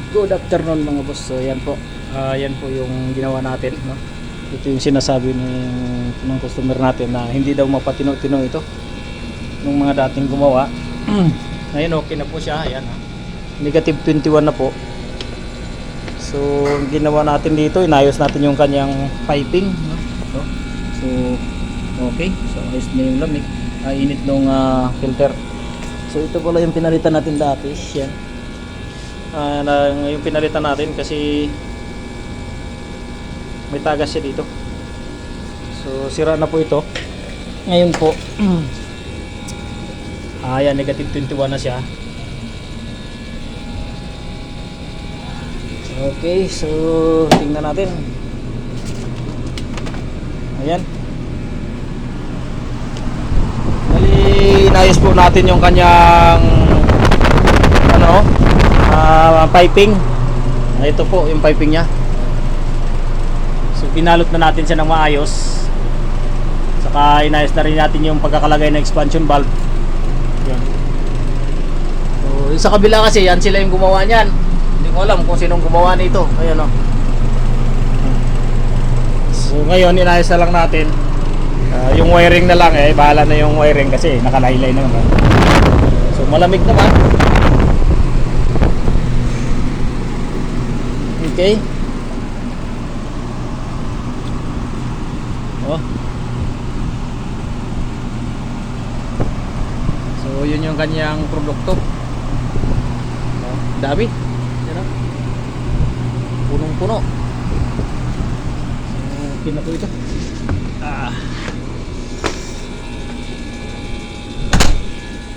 Good afternoon mga boss. So yan po. Yan po yung ginawa natin, no? Ito yung sinasabi ng customer natin na hindi daw mapatino-tino ito nung mga dating gumawa. Ngayon okay na po siya. Ayan, ha? Negative 21 na po. So ginawa natin dito, inayos natin yung kanyang piping, no? So okay. So ayos na yung lamig. Init nung filter. So ito pala yung pinalitan natin dati. Yan. Yung pinalitan natin kasi may tagas siya dito. So sira na po ito. Ngayon po ayan, negative 21 na siya. Okay, so tingnan natin. Ayan. Bali, inayos po natin yung kanyang piping. Ito po yung piping nya. So pinalot na natin siya ng maayos. Saka inayos na rin natin yung pagkakalagay ng expansion valve. Yan. So yung sa kabila kasi yan sila yung gumawa niyan. Hindi ko alam kung sinong gumawa nito. Ayun, oh. So ngayon inayos na lang natin. Yung wiring na lang bahala na yung wiring kasi nakalaylay naman. So malamig naman. Okay. Oh. So yun yung kanyang produkto. Oh, dami. Yan, oh. Punong-puno. So, okay na po ito.